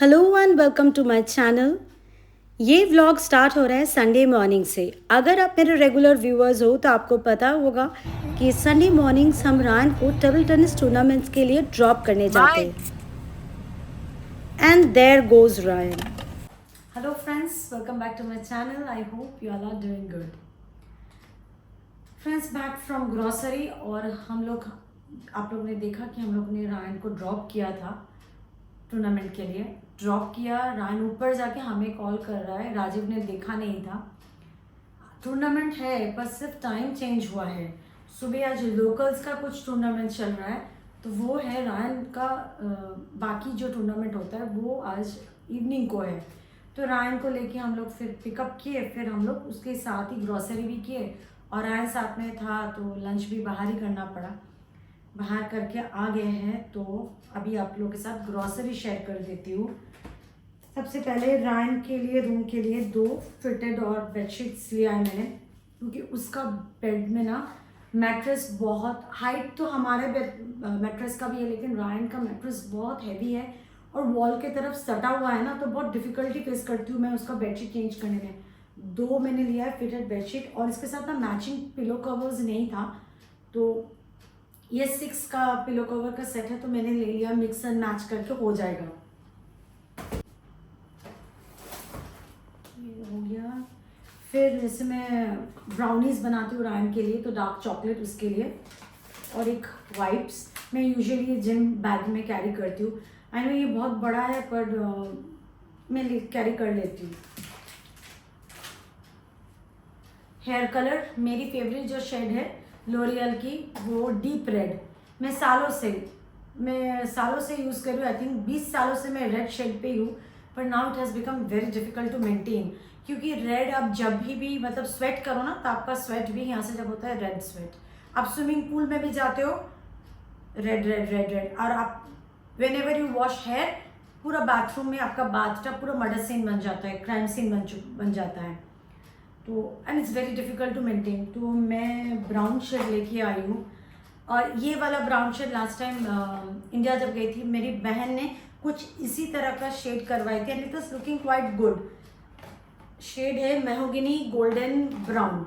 Hello and welcome to my channel. ये vlog start हो रहा है संडे मॉर्निंग से। अगर आप मेरे रेगुलर व्यूअर्स हो तो आपको पता होगा कि संडे मॉर्निंग्स हम रायन को टेबल टेनिस टूर्नामेंट्स के लिए ड्रॉप करने जाते हैं। And there goes Ryan. Hello friends, welcome back to my channel. I hope you all are doing good. Friends, back from grocery और आप लोग ने देखा कि हम लोग ने रायन को ड्रॉप किया था टूर्नामेंट के लिए। ड्रॉप किया, रायन ऊपर जाके हमें कॉल कर रहा है। राजीव ने देखा नहीं था। टूर्नामेंट है पर सिर्फ टाइम चेंज हुआ है। सुबह आज लोकल्स का कुछ टूर्नामेंट चल रहा है तो वो है रायन का। बाकी जो टूर्नामेंट होता है वो आज इवनिंग को है। तो रायन को लेके हम लोग फिर पिकअप किए, फिर हम लोग उसके साथ ही ग्रॉसरी भी किए और रायन साथ में था तो लंच भी बाहर ही करना पड़ा। बाहर करके आ गए हैं तो अभी आप लोगों के साथ ग्रॉसरी शेयर कर देती हूँ। सबसे पहले रायन के लिए रूम के लिए 2 फिटेड और बेडशीट्स लिया है मैंने, क्योंकि उसका बेड में ना मैट्रेस बहुत हाइट तो हमारे मैट्रेस का भी है, लेकिन रायन का मैट्रेस बहुत हैवी है और वॉल के तरफ सटा हुआ है ना, तो बहुत डिफिकल्टी फेस करती हूँ मैं उसका बेडशीट चेंज करने में। 2 मैंने लिया है फिटेड बेडशीट और इसके साथ ना मैचिंग पिलो कवर्स नहीं था, तो ये 6 का पिलो कवर का सेट है तो मैंने ले लिया। मिक्स एंड मैच करके हो जाएगा। ये हो गया। फिर जैसे मैं ब्राउनीज बनाती हूँ रायन के लिए तो डार्क चॉकलेट उसके लिए और एक वाइप्स। मैं यूजुअली ये जिम बैग में कैरी करती हूँ। आई नो ये बहुत बड़ा है पर मैं कैरी कर लेती हूँ। हेयर कलर मेरी फेवरेट जो शेड है लोरियल की, वो डीप रेड। मैं सालों से यूज़ कर रही हूँ। आई थिंक 20 सालों से मैं रेड शेड पे हूँ, पर now it has become very difficult to maintain, क्योंकि रेड आप जब भी मतलब स्वेट करो ना तो आपका स्वेट भी यहाँ से जब होता है रेड स्वेट, आप स्विमिंग पूल में भी जाते हो रेड रेड रेड रेड, और आप whenever you wash hair पूरा बाथरूम में आपका बाथटब पूरा मर्डर सीन बन जाता है, क्राइम सीन बन जाता है। तो and it's very difficult to maintain. तो मैं ब्राउन शेड लेके आई हूँ और ये वाला brown shade last time India जब गई थी मेरी बहन ने कुछ इसी तरह का शेड करवाई थी and it was looking quite good. Shade है mahogany golden brown.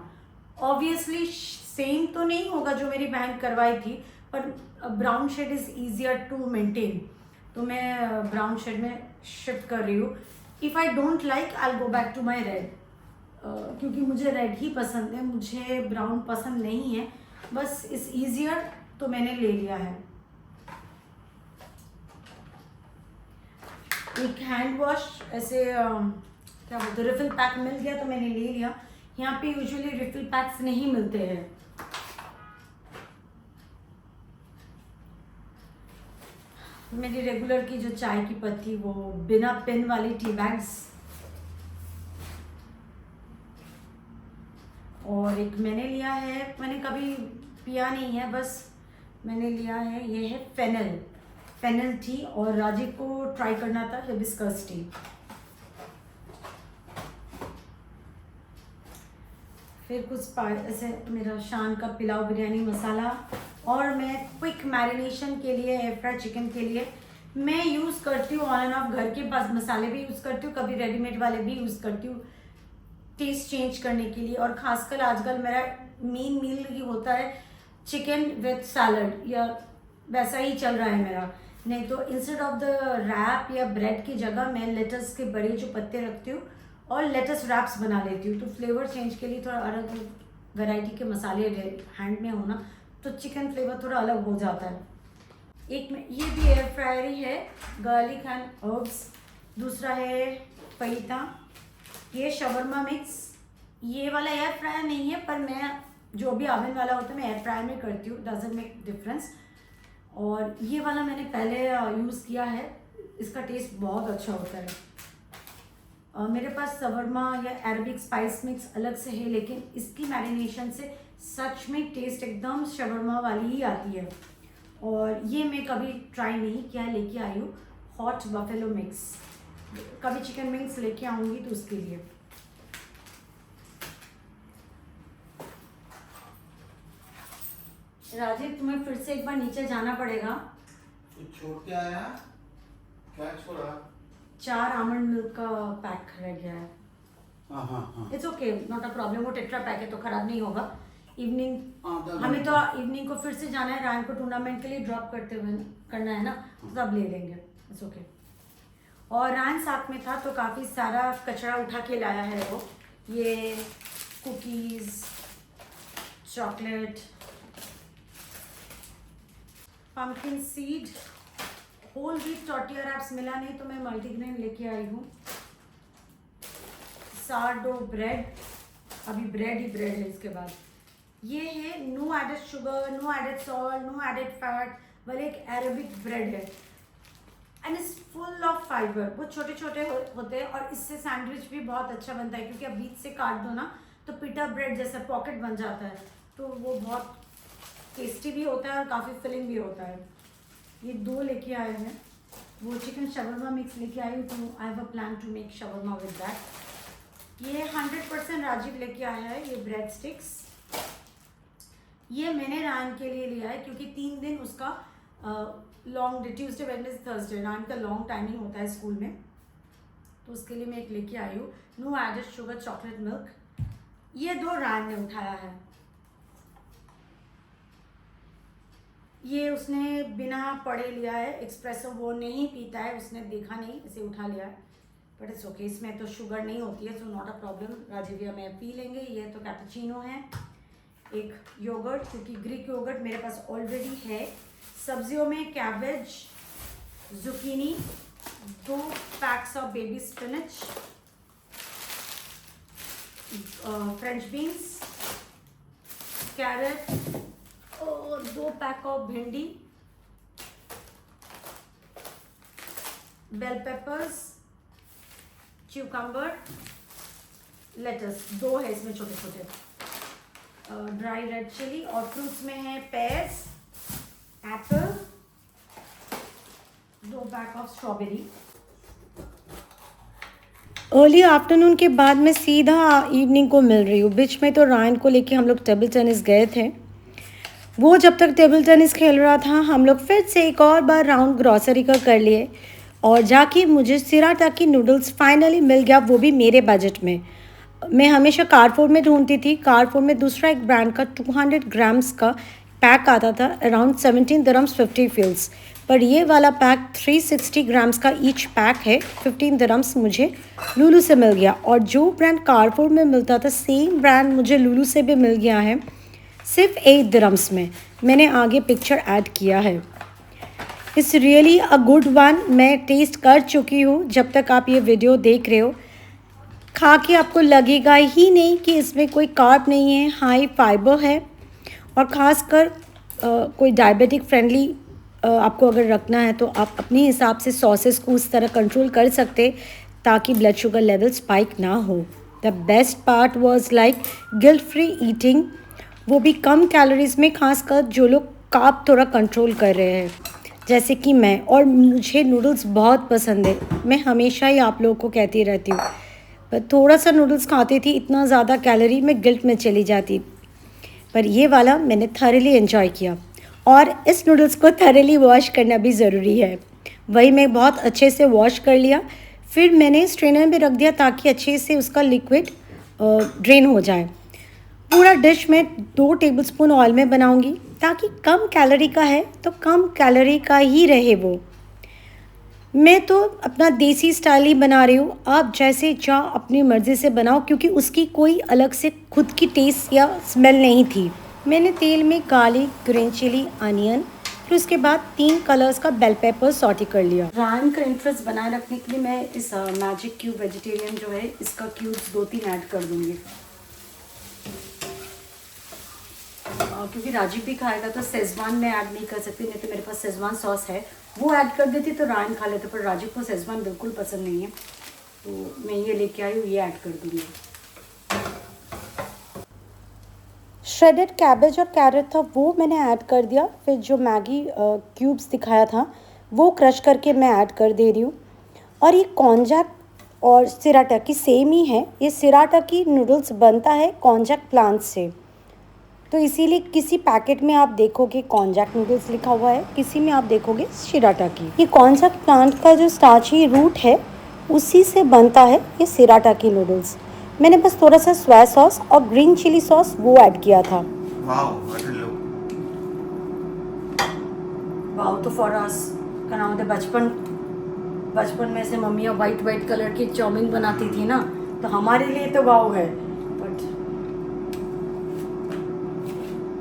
Obviously same तो नहीं होगा जो मेरी बहन करवाई थी, पर brown shade is easier to maintain, तो मैं ब्राउन शेड में शिफ्ट कर रही हूँ। If I don't like I go back to my red, क्योंकि मुझे रेड ही पसंद है, मुझे ब्राउन पसंद नहीं है। बस इस ईजियर तो मैंने ले लिया है। एक हैंड वॉश ऐसे क्या बोलते हैं रिफिल पैक मिल गया तो मैंने ले लिया। यहाँ पे यूजुअली रिफिल पैक्स नहीं मिलते हैं। मेरी रेगुलर की जो चाय की पत्ती, वो बिना पिन वाली टी बैग्स, और एक मैंने लिया है, मैंने कभी पिया नहीं है, बस मैंने लिया है, ये है फेनल टी, और राजीव को ट्राई करना था हिबिस्कस टी। फिर कुछ ऐसे मेरा शान का पुलाव बिरयानी मसाला, और मैं क्विक मैरिनेशन के लिए एयर फ्राई चिकन के लिए मैं यूज़ करती हूँ ऑन एंड ऑफ। घर के पास मसाले भी यूज़ करती हूँ, कभी रेडीमेड वाले भी यूज़ करती हूँ टेस्ट चेंज करने के लिए। और खासकर आजकल मेरा मेन मील ही होता है चिकन विथ सैलड, या वैसा ही चल रहा है मेरा। नहीं तो इंस्टेड ऑफ द रैप या ब्रेड की जगह मैं लेटस के बड़े जो पत्ते रखती हूँ और लेटस रैप्स बना लेती हूँ। तो फ्लेवर चेंज के लिए थोड़ा अलग अलग वैरायटी के मसाले हैंड में होना तो चिकन फ्लेवर थोड़ा अलग हो जाता है। एक में ये भी एयर फ्रायर ही है, गार्लिक एंड हर्ब्स। दूसरा है फईता, ये शवरमा मिक्स। ये वाला एयर फ्रायर नहीं है, पर मैं जो भी ओवन वाला होता है मैं एयर फ्रायर में करती हूँ, डजंट मेक डिफरेंस। और ये वाला मैंने पहले यूज़ किया है, इसका टेस्ट बहुत अच्छा होता है। मेरे पास शवरमा या अरबिक स्पाइस मिक्स अलग से है, लेकिन इसकी मैरिनेशन से सच में टेस्ट एकदम शवरमा वाली ही आती है। और ये मैं कभी ट्राई नहीं किया, लेके आई हूँ हॉट बफेलो मिक्स। कभी चिकन विंग्स लेके आऊँगी तो उसके लिए। राजीव, तुम्हें फिर से एक बार नीचे जाना पड़ेगा। कुछ छोड़ के आया? क्या छोड़ा? 4 आमंड मिल्क का पैक रह गया है। It's okay, not a problem. वो टेट्रा पैक है तो खराब नहीं होगा। इवनिंग हमें तो इवनिंग को फिर से जाना है, रायन को टूर्नामेंट के लिए ड्रॉप करते हुए करना है ना, तो तब ले लेंगे। It's okay. और रायन साथ में था तो काफ़ी सारा कचरा उठा के लाया है वो। ये cookies, chocolate, pumpkin seed, whole wheat tortilla wraps मिला नहीं तो मैं मल्टीग्रेन लेके आई हूँ। सारडो ब्रेड, अभी ब्रेड ही ब्रेड है इसके बाद। ये है no added sugar, no added salt, no added fat, वाले एक अरेबिक ब्रेड है and it's full of fibre. वो छोटे छोटे होते हैं और इससे सैंडविच भी बहुत अच्छा बनता है क्योंकि आप बीच से काट दो ना तो पिटा ब्रेड जैसा पॉकेट बन जाता है, तो वो बहुत टेस्टी भी होता है और काफ़ी फिलिंग भी होता है। ये 2 लेके आए हैं। वो चिकन शवरमा मिक्स लेके आई हूँ, तो I have a plan to make shawarma with that. ये 100% राजीव लेके आया है, ये ब्रेड स्टिक्स। ये मैंने रायन के लिए लिया है क्योंकि 3 दिन उसका long day, Tuesday Wednesday Thursday Ryan का लॉन्ग टाइमिंग होता है स्कूल में, तो उसके लिए मैं एक लेके आई हूँ। No added sugar chocolate milk. ये 2 रायन ने उठाया है। ये उसने बिना पढ़े लिया है, एक्सप्रेसो वो नहीं पीता है, उसने देखा नहीं, इसे उठा लिया है। बट इट्स ओके, इसमें तो शुगर नहीं होती है, सो नॉट अ प्रॉब्लम। राजीविया में पी लेंगे। ये तो कैपुचिनो है। एक योगर्ट, क्योंकि ग्रीक योगर्ट मेरे पास ऑलरेडी है। सब्जियों में cabbage, zucchini, 2 packs of baby spinach, French beans, carrot, 2 pack of भिंडी, बेल पेपर्स, च्यूकम्बर, लेटस 2 है इसमें छोटे छोटे, ड्राई रेड चिली, और फ्रूट्स में है pears, apple, 2 pack of strawberry. Early afternoon के बाद मैं सीधा इवनिंग को मिल रही हूँ। बीच में तो रायन को लेके हम लोग टेबल टेनिस गए थे। वो जब तक टेबल टेनिस खेल रहा था हम लोग फिर से एक और बार राउंड ग्रॉसरी का कर लिए और जाके मुझे सिराटा की नूडल्स फाइनली मिल गया, वो भी मेरे बजट में। मैं हमेशा कारफोर में ढूंढती थी। कारफोर में दूसरा एक ब्रांड का 200 ग्राम्स का पैक आता था, अराउंड 17 दिरहम्स 50 फील्स, पर ये वाला पैक 360 ग्राम्स का ईच पैक है, 15 दिरहम्स मुझे लुलु से मिल गया। और जो ब्रांड कारफोर में मिलता था सेम ब्रांड मुझे लुलु से भी मिल गया है, सिर्फ 8 दिरहम्स में। मैंने आगे पिक्चर ऐड किया है। It's really a good one. मैं टेस्ट कर चुकी हूँ। जब तक आप ये वीडियो देख रहे हो खा के आपको लगेगा ही नहीं कि इसमें कोई कार्ब नहीं है, हाई फाइबर है। और ख़ासकर कोई डायबिटिक फ्रेंडली आपको अगर रखना है तो आप अपने हिसाब से सॉसेस को उस तरह कंट्रोल कर सकते ताकि ब्लड शुगर लेवल स्पाइक ना हो। The best part was like guilt free eating, वो भी कम कैलोरीज में, खासकर जो लोग कार्ब थोड़ा कंट्रोल कर रहे हैं जैसे कि मैं। और मुझे नूडल्स बहुत पसंद है, मैं हमेशा ही आप लोगों को कहती रहती हूँ, पर थोड़ा सा नूडल्स खाती थी, इतना ज़्यादा कैलोरी में गिल्ट में चली जाती। पर ये वाला मैंने थॉरली एंजॉय किया। और इस नूडल्स को थॉरली वॉश करना भी ज़रूरी है। वही मैं बहुत अच्छे से वॉश कर लिया, फिर मैंने स्ट्रेनर में रख दिया ताकि अच्छे से उसका लिक्विड ड्रेन हो जाए। पूरा डिश मैं 2 टेबलस्पून ऑयल में बनाऊंगी ताकि कम कैलोरी का है तो कम कैलोरी का ही रहे वो। मैं तो अपना देसी स्टाइल ही बना रही हूँ, आप जैसे चाहो अपनी मर्ज़ी से बनाओ, क्योंकि उसकी कोई अलग से खुद की टेस्ट या स्मेल नहीं थी। मैंने तेल में गार्लिक, ग्रीन चिली, अनियन, फिर उसके बाद 3 कलर्स का बेल पेपर सॉटे कर लिया। रायन का इंटरेस्ट बनाए रखने के लिए मैं इस मैजिक क्यूब वेजिटेरियन जो है इसका क्यूब्स 2-3 ऐड कर दूँगी, क्योंकि राजीव भी खाएगा तो सेजवान में ऐड नहीं कर सकती, नहीं तो मेरे पास सेजवान सॉस है वो ऐड कर देती तो रायन खा लेते, पर राजीव को सेजवान बिल्कुल पसंद नहीं है, तो मैं ये लेके आई हूँ, ये ऐड कर दूँगी। श्रेडेड कैबेज और कैरेट था वो मैंने ऐड कर दिया, फिर जो मैगी क्यूब्स दिखाया था वो क्रश करके मैं ऐड कर दे रही हूँ। और ये कॉन्जैक और सिराटा की सेम ही है, ये सिराटा की नूडल्स बनता है कॉन्जैक प्लांट से, तो इसीलिए किसी पैकेट में आप देखोगे कॉन्जैक नूडल्स लिखा हुआ है, किसी में आप देखोगे सिराटा की। ये कॉन्जैक प्लांट का जो स्टार्ची रूट है उसी से बनता है ये सिराटा की नूडल्स। मैंने बस थोड़ा सा सोया सॉस और ग्रीन चिली सॉस वो ऐड किया था। वाओ तो फॉर अस क्या नाम होता है, बचपन में से मम्मियाँ वाइट कलर की चाउमीन बनाती थी ना, तो हमारे लिए तो वाओ है। बट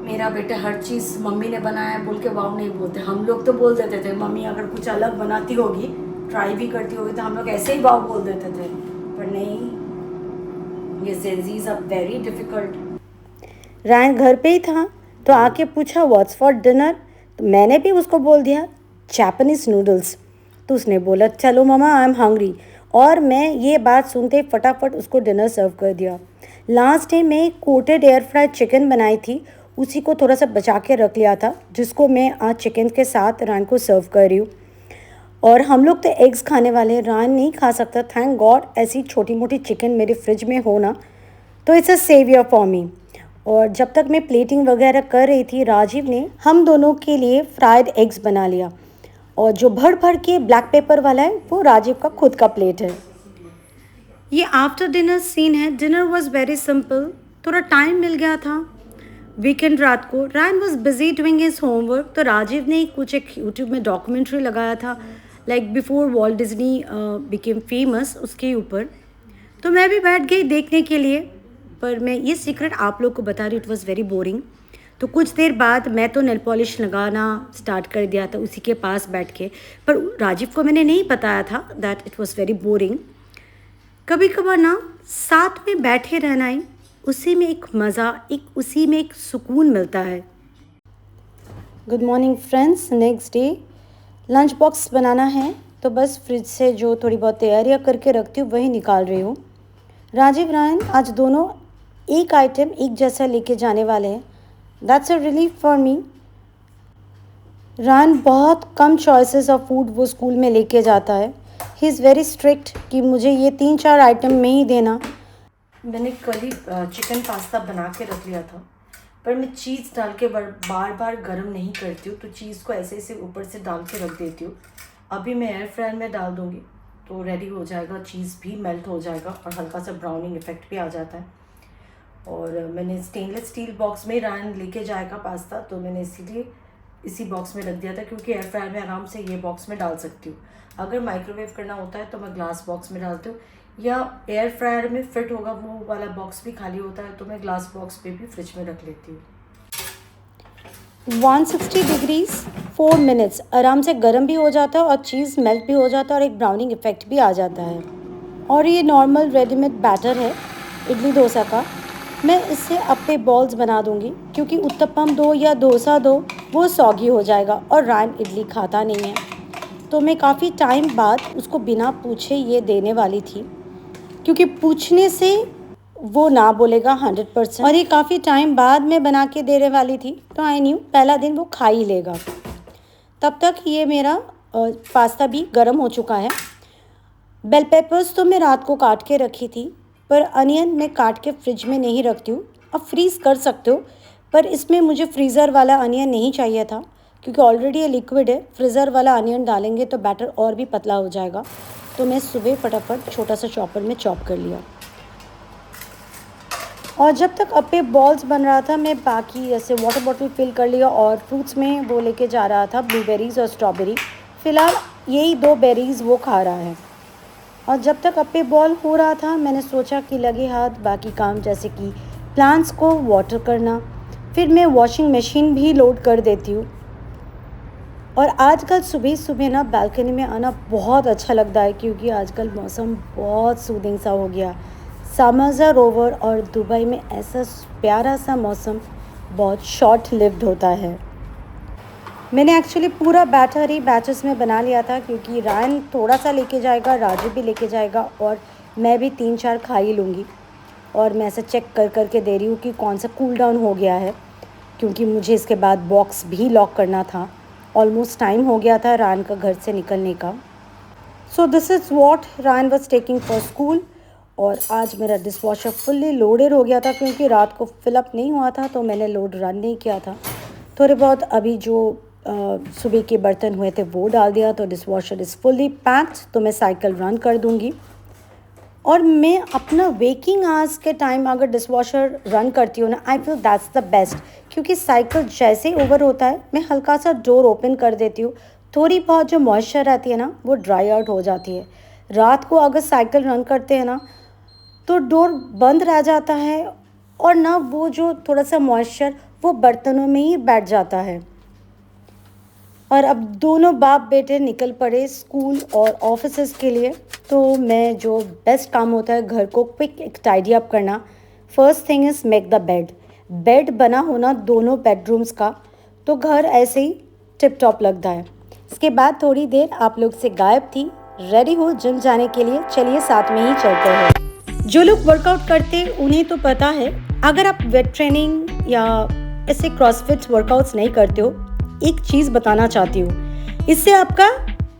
मेरा बेटा हर चीज़ मम्मी ने बनाया बोल के वाओ नहीं बोलते। हम लोग तो बोल देते थे, मम्मी अगर कुछ अलग बनाती होगी, ट्राई भी करती होगी, तो हम लोग ऐसे ही वाओ बोल देते थे। पर नहीं, ये Gen Zs are very difficult. Ryan घर पे ही था तो आके पूछा व्हाट्स फॉर डिनर, तो मैंने भी उसको बोल दिया जापानीज नूडल्स। तो उसने बोला चलो मामा आई एम हंग्री, और मैं ये बात सुनते ही फटाफट उसको डिनर सर्व कर दिया। लास्ट टाइम मैं कोटेड एयर फ्राइड चिकन बनाई थी, उसी को थोड़ा सा बचा के रख लिया था, जिसको मैं आज चिकन के साथ रान को सर्व कर रही हूँ। और हम लोग तो एग्स खाने वाले हैं, रान नहीं खा सकता। थैंक गॉड ऐसी छोटी मोटी चिकन मेरे फ्रिज में हो ना, तो it's a saviour for me. और जब तक मैं प्लेटिंग वगैरह कर रही थी, राजीव ने हम दोनों के लिए फ्राइड एग्स बना लिया। और जो भर भर के ब्लैक पेपर वाला है वो राजीव का खुद का प्लेट है। ये आफ्टर डिनर सीन है। डिनर वॉज वेरी सिंपल, थोड़ा टाइम मिल गया था वीकेंड रात को। Ryan was busy doing his homework, तो राजीव ने कुछ एक यूट्यूब में डॉक्यूमेंट्री लगाया था, like before Walt Disney became famous, उसके ऊपर। तो मैं भी बैठ गई देखने के लिए, पर मैं ये सीक्रेट आप लोग को बता रही हूँ, इट वॉज़ वेरी बोरिंग। तो कुछ देर बाद मैं तो नेल पॉलिश लगाना स्टार्ट कर दिया था उसी के पास बैठ के, पर राजीव को मैंने नहीं बताया था that it was very boring. कभी कभार ना साथ में बैठे रहना ही, उसी में एक मज़ा, उसी में एक सुकून मिलता है। Good morning friends, next day lunch box बनाना है, तो बस फ्रिज से जो थोड़ी बहुत तैयारियां करके रखती हूँ वही निकाल रही हूँ। राजीव रायन आज दोनों एक आइटम एक जैसा लेके जाने वाले हैं। That's a relief for me. Ryan बहुत कम चॉइसेस ऑफ फूड वो स्कूल में लेके जाता है। ही इज़ वेरी स्ट्रिक्ट कि मुझे ये 3-4 आइटम में ही देना। मैंने कल ही चिकन पास्ता बना के रख लिया था, पर मैं चीज़ डाल के बार बार गर्म नहीं करती हूँ, तो चीज़ को ऐसे ऐसे ऊपर से डाल के रख देती हूँ। अभी मैं एयर फ्रायर में डाल दूँगी तो रेडी हो जाएगा, चीज़ भी मेल्ट हो जाएगा और हल्का सा ब्राउनिंग इफेक्ट भी आ जाता है। और मैंने स्टेनलेस स्टील बॉक्स में रायन लेके जाएगा पास्ता, तो मैंने इसीलिए इसी बॉक्स में रख दिया था, क्योंकि एयर फ्रायर में आराम से ये बॉक्स में डाल सकती हूँ। अगर माइक्रोवेव करना होता है तो मैं ग्लास बॉक्स में डालती हूँ, या एयर फ्रायर में फिट होगा वो वाला बॉक्स भी खाली होता है, तो मैं ग्लास बॉक्स पे भी फ्रिज में रख लेती हूँ। 160 डिग्रीज 4 मिनट्स आराम से गर्म भी हो जाता है और चीज़ मेल्ट भी हो जाता है और एक ब्राउनिंग इफेक्ट भी आ जाता है। और ये नॉर्मल रेडीमेड बैटर है इडली डोसा का। मैं इससे अप्पे बॉल्स बना दूंगी, क्योंकि उत्तपम दो या डोसा दो वो सॉगी हो जाएगा और रायन इडली खाता नहीं है। तो मैं काफ़ी टाइम बाद उसको बिना पूछे ये देने वाली थी, क्योंकि पूछने से वो ना बोलेगा 100%। और ये काफ़ी टाइम बाद मैं बना के देने वाली थी, तो आई न्यू पहला दिन वो खा ही लेगा। तब तक ये मेरा पास्ता भी गर्म हो चुका है। बेल पेपर्स तो मैं रात को काट के रखी थी, पर अनियन मैं काट के फ्रिज में नहीं रखती हूँ। अब फ्रीज़ कर सकते हो, पर इसमें मुझे फ्रीज़र वाला अनियन नहीं चाहिए था, क्योंकि ऑलरेडी ये लिक्विड है। फ्रीज़र वाला अनियन डालेंगे तो बैटर और भी पतला हो जाएगा। तो मैं सुबह फटाफट छोटा सा चॉपर में चॉप कर लिया। और जब तक अप्पे बॉल्स बन रहा था, मैं बाकी जैसे वाटर बॉटल फिल कर लिया और फ्रूट्स में वो लेके जा रहा था, ब्लूबेरीज़ और स्ट्रॉबेरी। फ़िलहाल यही 2 बेरीज़ वो खा रहा है। और जब तक अप्पे बॉल हो रहा था, मैंने सोचा कि लगे हाथ बाकी काम, जैसे कि प्लांट्स को वाटर करना। फिर मैं वॉशिंग मशीन भी लोड कर देती हूँ। और आजकल सुबह सुबह ना बालकनी में आना बहुत अच्छा लगता है, क्योंकि आजकल मौसम बहुत सूदिंग सा हो गया। समर्स आर ओवर और दुबई में ऐसा प्यारा सा मौसम बहुत शॉर्ट लिव्ड होता है। मैंने एक्चुअली पूरा बैटर ही बैचेस में बना लिया था, क्योंकि रायन थोड़ा सा लेके जाएगा, राजू भी लेके जाएगा और मैं भी 3-4 खा ही लूँगी। और मैं ऐसा चेक कर कर के दे रही हूँ कि कौन सा कूल डाउन हो गया है, क्योंकि मुझे इसके बाद बॉक्स भी लॉक करना था। ऑलमोस्ट टाइम हो गया था रायन का घर से निकलने का। So this is what Ryan was taking for school. और आज मेरा डिशवॉशर फुल्ली लोडेड हो गया था, क्योंकि रात को फिलअप नहीं हुआ था, तो मैंने लोड रन नहीं किया था। थोड़े बहुत अभी जो सुबह के बर्तन हुए थे वो डाल दिया, तो dish washer is fully packed. तो मैं साइकिल रन कर दूँगी। और मैं अपना वेकिंग आवर्स के टाइम अगर डिश वॉशर रन करती हूँ ना, I feel that's the best, क्योंकि साइकिल जैसे ही ओवर होता है मैं हल्का सा डोर ओपन कर देती हूँ, थोड़ी बहुत जो मॉइस्चर रहती है ना वो ड्राई आउट हो जाती है। रात को अगर साइकिल रन करते हैं ना तो डोर बंद रह जाता है, और ना वो जो थोड़ा सा मॉइस्चर वो बर्तनों में ही बैठ जाता है। और अब दोनों बाप बेटे निकल पड़े स्कूल और ऑफिसेस के लिए। तो मैं जो बेस्ट काम होता है घर को क्विक एक टाइडी अप करना, first thing is make the bed. Bed बना होना दोनों बेडरूम्स का, तो घर ऐसे ही टिप टॉप लगता है। इसके बाद थोड़ी देर आप लोग से गायब थी, रेडी हो जिम जाने के लिए, चलिए साथ में ही चलते हैं। जो लोग वर्कआउट करते उन्हें तो पता है, अगर आप वेट ट्रेनिंग या ऐसे क्रॉसफिट वर्कआउट्स नहीं करते हो, एक चीज़ बताना चाहती हूँ, इससे आपका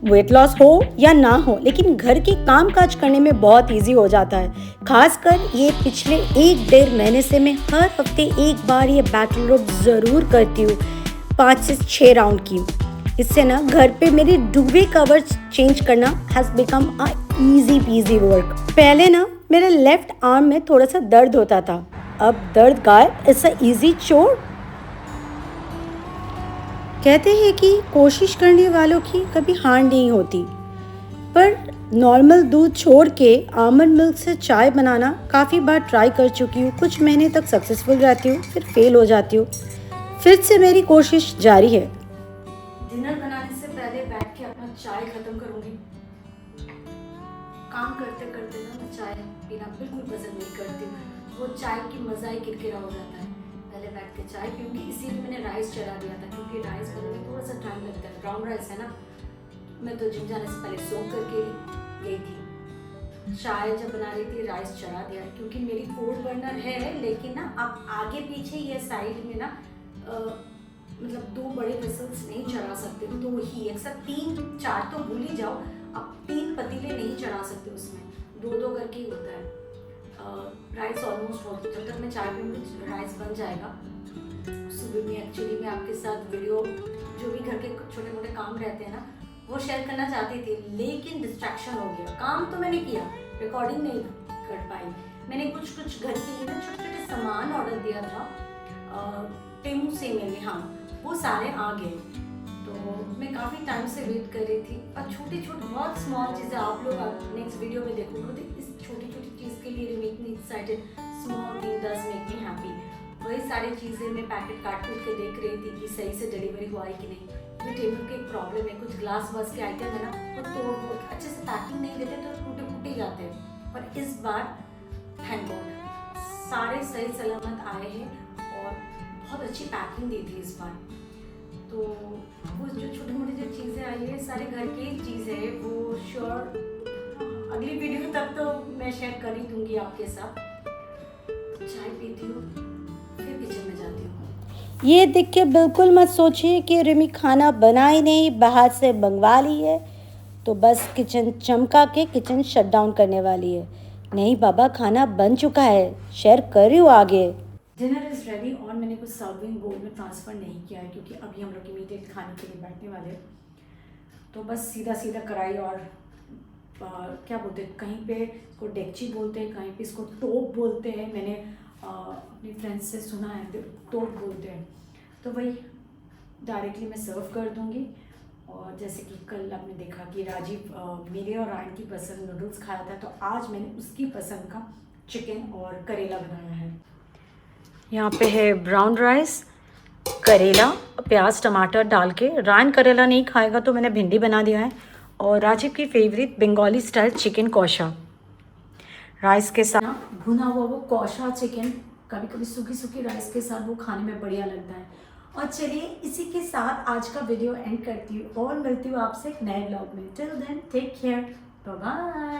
वेट लॉस हो या ना हो, लेकिन घर के काम काज करने में बहुत इजी हो जाता है। खासकर ये पिछले 1-1.5 महीने से मैं हर हफ्ते एक बार ये बैटल रोप ज़रूर करती हूँ, 5 से 6 राउंड की। इससे ना घर पे मेरी डुवे कवर चेंज करना has become a easy PG work. पहले ना मेरे लेफ्ट आर्म में थोड़ा सा दर्द होता था, अब दर्द गायब। इट्स अ ईजी चोर। कहते हैं कि कोशिश करने वालों की कभी हार नहीं होती, पर नॉर्मल दूध छोड़ के आमंड मिल्क से चाय बनाना काफ़ी बार ट्राई कर चुकी हूँ। कुछ महीने तक सक्सेसफुल रहती हूँ, फिर फेल हो जाती हूँ। फिर से मेरी कोशिश जारी है। डिनर बनाने से पहले बैठ के अपना चाय खत्म करूँगी। काम करते करते ना मैं चाय पीना बिल्कुल पसंद नहीं करती हूँ, वो चाय की मज़ा ही किरकिरा हो जाता है। पहले बैठ के चाय पीऊँगी, इसीलिए मैंने राइस चढ़ा दिया था, क्योंकि राइस बनने में थोड़ा सा टाइम लगता है। ब्राउन राइस है ना, मैं तो जिम जाने से पहले सोख करके गई थी। चाय जब बना रही थी राइस चढ़ा दिया, क्योंकि मेरी 4 बर्नर है, लेकिन ना आप आगे पीछे ये साइड में ना मतलब 2 बड़े वेसल्स नहीं चढ़ा सकते, 2 ही, अक्सर 3-4 तो भूल ही जाओ, आप 3 पतीले नहीं चढ़ा सकते उसमें, 2-2 करके ही होता है। राइस ऑलमोस्ट हो, जब तक मैं चाय पीऊँगी राइस बन जाएगा। सुबह में एक्चुअली मैं आपके साथ वीडियो जो भी घर के छोटे मोटे काम रहते हैं ना वो शेयर करना चाहती थी, लेकिन डिस्ट्रैक्शन हो गया। काम तो मैंने किया, रिकॉर्डिंग नहीं कर पाई। मैंने कुछ घर के लिए ना छोटे छोटे सामान ऑर्डर दिया था टेमू से मैंने, हाँ वो सारे आ गए। तो मैं काफ़ी टाइम से वेट कर रही थी, और छोटी छोटी बहुत स्मॉल चीज़ें आप लोग नेक्स्ट वीडियो में देखोगे, तो इस छोटी छोटी चीज़ के लिए make me excited, small thing does make me happy. वही सारी चीज़ें मैं पैकेट काट के देख रही थी कि सही से डिलीवरी हुआ है कि नहीं। मैं टेबल के एक प्रॉब्लम है, कुछ ग्लास वास के आइटम है ना वो तोड़ अच्छे से पैकिंग नहीं देते तो टूटे फूटे जाते हैं, पर इस बार थैंक गॉड सारे सही सलामत आए हैं, और बहुत अच्छी पैकिंग दी थी इस बार। तो वो जो छोटी मोटी जो चीज़ें आई है सारे घर की चीज़ें है, वो श्योर अगली वीडियो तक तो मैं शेयर कर ही दूंगी आपके साथ। चाय पीती हूँ, फिर किचन में जाती हूँ। ये देख के बिल्कुल मत सोचिए कि रिमी खाना बना ही नहीं, बाहर से मंगवा ली है, तो बस किचन चमका के किचन शट डाउन करने वाली है। नहीं बाबा, खाना बन चुका है, शेयर कर रही हूँ आगे। डिनर इज़ रेडी, और मैंने कुछ सर्विंग बोल में ट्रांसफ़र नहीं किया है, क्योंकि अभी हम लोग इमीडिएट खाने के लिए बैठने वाले हैं। तो बस सीधा सीधा कढ़ाई और क्या बोलते हैं, कहीं पे इसको डेगची बोलते हैं, कहीं पे इसको टोप बोलते हैं। मैंने अपनी फ्रेंड्स से सुना है टोप बोलते हैं। तो वही डायरेक्टली मैं सर्व कर दूँगी। और जैसे कि कल आपने देखा कि राजीव मेरे और रायन की पसंद नूडल्स खाया था, तो आज मैंने उसकी पसंद का चिकन और करेला बनाया है। यहाँ पे है ब्राउन राइस, करेला, प्याज टमाटर डाल के। रायन करेला नहीं खाएगा तो मैंने भिंडी बना दिया है, और राजीव की favourite Bengali style chicken kosha rice के साथ भुना हुआ वो कौशा चिकन, कभी कभी सूखी सूखी राइस के साथ वो खाने में बढ़िया लगता है। और चलिए इसी के साथ आज का वीडियो एंड करती हूँ, और मिलती हूँ आपसे एक नए ब्लॉग में। Till then take care, bye bye.